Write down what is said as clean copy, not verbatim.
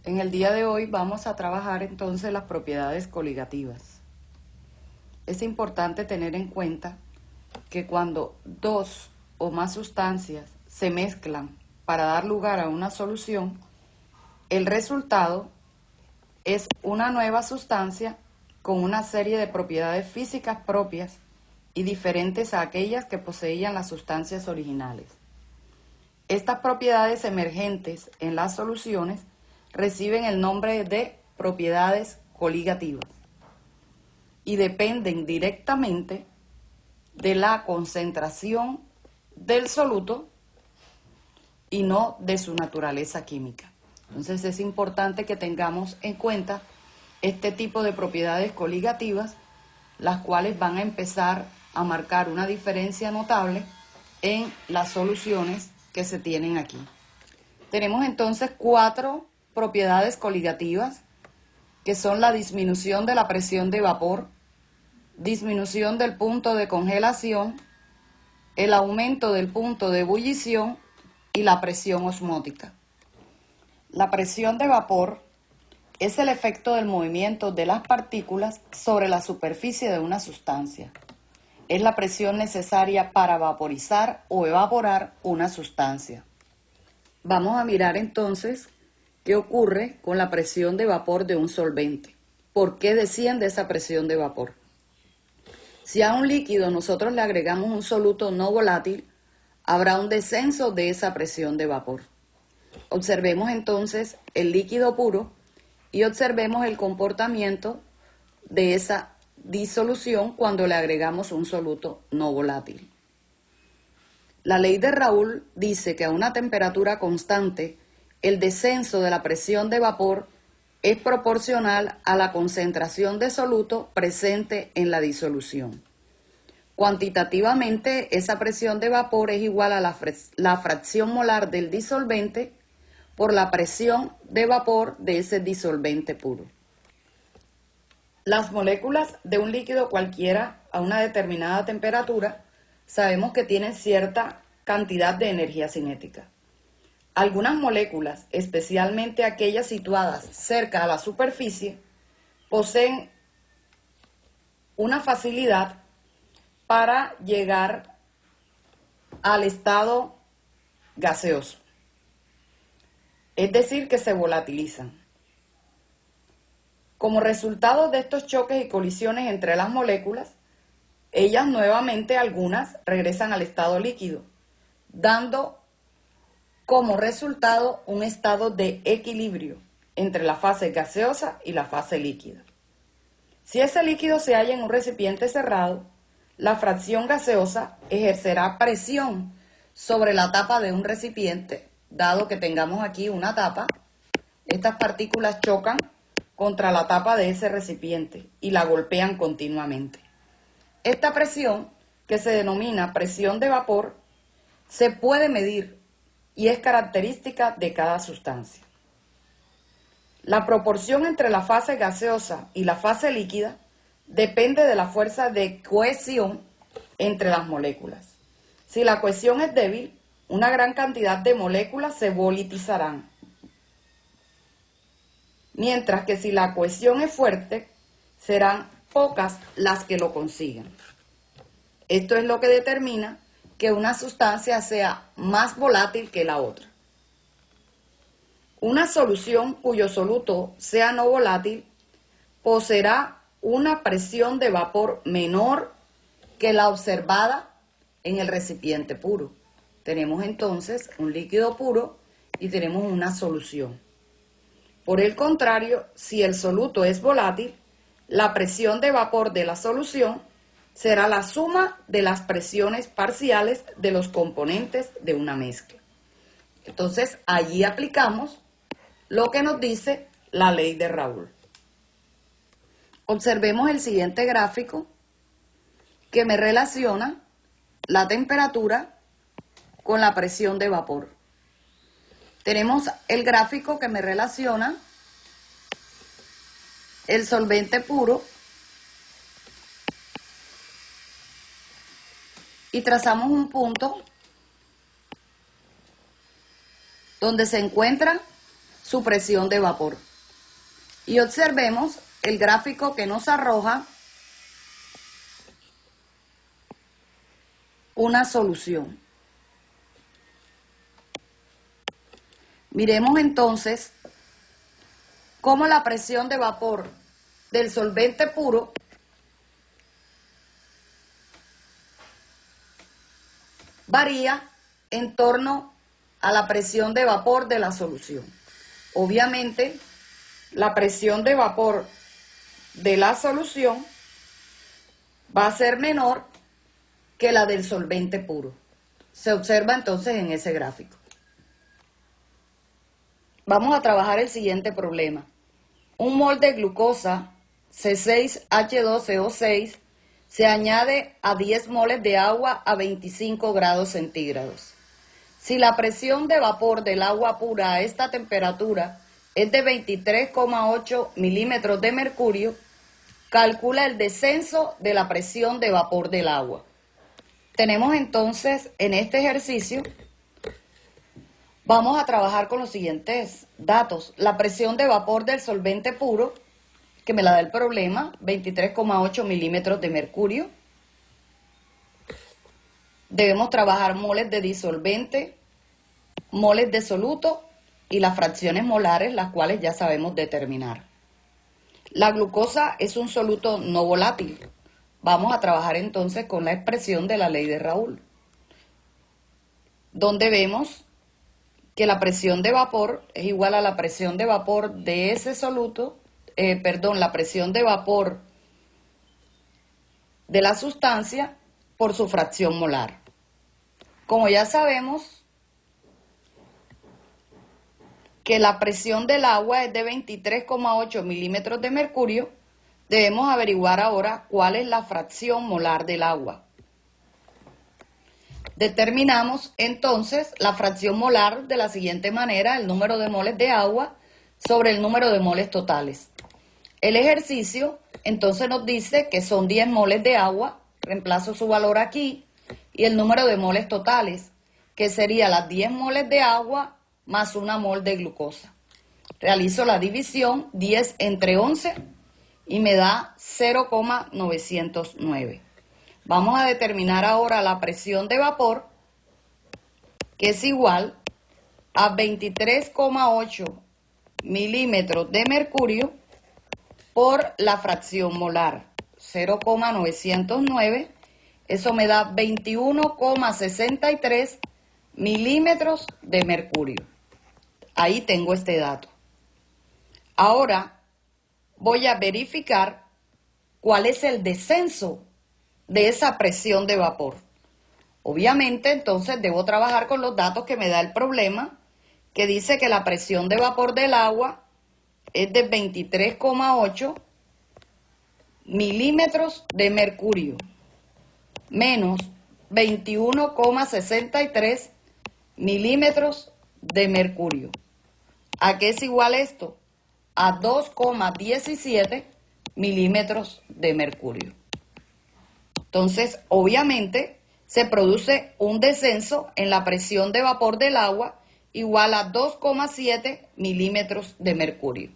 En el día de hoy vamos a trabajar entonces las propiedades coligativas. Es importante tener en cuenta que cuando dos o más sustancias se mezclan para dar lugar a una solución, el resultado es una nueva sustancia con una serie de propiedades físicas propias y diferentes a aquellas que poseían las sustancias originales. Estas propiedades emergentes en las soluciones reciben el nombre de propiedades coligativas y dependen directamente de la concentración del soluto y no de su naturaleza química. Entonces es importante que tengamos en cuenta este tipo de propiedades coligativas, las cuales van a empezar a marcar una diferencia notable en las soluciones que se tienen aquí. Tenemos entonces 4 propiedades coligativas, que son la disminución de la presión de vapor, disminución del punto de congelación, el aumento del punto de ebullición y la presión osmótica. La presión de vapor es el efecto del movimiento de las partículas sobre la superficie de una sustancia. Es la presión necesaria para vaporizar o evaporar una sustancia. Vamos a mirar entonces qué ocurre con la presión de vapor de un solvente. ¿Por qué desciende esa presión de vapor? Si a un líquido nosotros le agregamos un soluto no volátil, habrá un descenso de esa presión de vapor. Observemos entonces el líquido puro y observemos el comportamiento de esa disolución cuando le agregamos un soluto no volátil. La ley de Raoult dice que a una temperatura constante, el descenso de la presión de vapor es proporcional a la concentración de soluto presente en la disolución. Cuantitativamente, esa presión de vapor es igual a la fracción molar del disolvente por la presión de vapor de ese disolvente puro. Las moléculas de un líquido cualquiera a una determinada temperatura sabemos que tienen cierta cantidad de energía cinética. Algunas moléculas, especialmente aquellas situadas cerca a la superficie, poseen una facilidad para llegar al estado gaseoso, es decir, que se volatilizan. Como resultado de estos choques y colisiones entre las moléculas, ellas nuevamente algunas regresan al estado líquido, dando como resultado un estado de equilibrio entre la fase gaseosa y la fase líquida. Si ese líquido se halla en un recipiente cerrado, la fracción gaseosa ejercerá presión sobre la tapa de un recipiente, dado que tengamos aquí una tapa. Estas partículas chocan contra la tapa de ese recipiente y la golpean continuamente. Esta presión, que se denomina presión de vapor, se puede medir y es característica de cada sustancia. La proporción entre la fase gaseosa y la fase líquida depende de la fuerza de cohesión entre las moléculas. Si la cohesión es débil, una gran cantidad de moléculas se volatilizarán, mientras que si la cohesión es fuerte, serán pocas las que lo consigan. Esto es lo que determina que una sustancia sea más volátil que la otra. Una solución cuyo soluto sea no volátil poseerá una presión de vapor menor que la observada en el recipiente puro. Tenemos entonces un líquido puro y tenemos una solución. Por el contrario, si el soluto es volátil, la presión de vapor de la solución será la suma de las presiones parciales de los componentes de una mezcla. Entonces, allí aplicamos lo que nos dice la ley de Raoult. Observemos el siguiente gráfico que me relaciona la temperatura con la presión de vapor. Tenemos el gráfico que me relaciona el solvente puro y trazamos un punto donde se encuentra su presión de vapor. Y observemos el gráfico que nos arroja una solución. Miremos entonces cómo la presión de vapor del solvente puro varía en torno a la presión de vapor de la solución. Obviamente, la presión de vapor de la solución va a ser menor que la del solvente puro. Se observa entonces en ese gráfico. Vamos a trabajar el siguiente problema. Un mol de glucosa C6H12O6 se añade a 10 moles de agua a 25 grados centígrados. Si la presión de vapor del agua pura a esta temperatura es de 23,8 milímetros de mercurio, calcula el descenso de la presión de vapor del agua. Tenemos entonces en este ejercicio, vamos a trabajar con los siguientes datos. La presión de vapor del solvente puro, que me la da el problema, 23,8 milímetros de mercurio. Debemos trabajar moles de disolvente, moles de soluto y las fracciones molares, las cuales ya sabemos determinar. La glucosa es un soluto no volátil. Vamos a trabajar entonces con la expresión de la ley de Raoult, donde vemos que la presión de vapor es igual a la presión de vapor de ese soluto, la presión de vapor de la sustancia por su fracción molar. Como ya sabemos que la presión del agua es de 23,8 milímetros de mercurio, debemos averiguar ahora cuál es la fracción molar del agua. Determinamos entonces la fracción molar de la siguiente manera: el número de moles de agua sobre el número de moles totales. El ejercicio entonces nos dice que son 10 moles de agua, reemplazo su valor aquí, y el número de moles totales, que sería las 10 moles de agua más 1 mol de glucosa. Realizo la división, 10 entre 11, y me da 0,909. Vamos a determinar ahora la presión de vapor, que es igual a 23,8 milímetros de mercurio por la fracción molar, 0,909. Eso me da 21,63 milímetros de mercurio. Ahí tengo este dato. Ahora voy a verificar cuál es el descenso de esa presión de vapor. Obviamente, entonces debo trabajar con los datos que me da el problema, que dice que la presión de vapor del agua es de 23,8 milímetros de mercurio menos 21,63 milímetros de mercurio. ¿A qué es igual esto? A 2,17 milímetros de mercurio. Entonces, obviamente, se produce un descenso en la presión de vapor del agua igual a 2,7 milímetros de mercurio.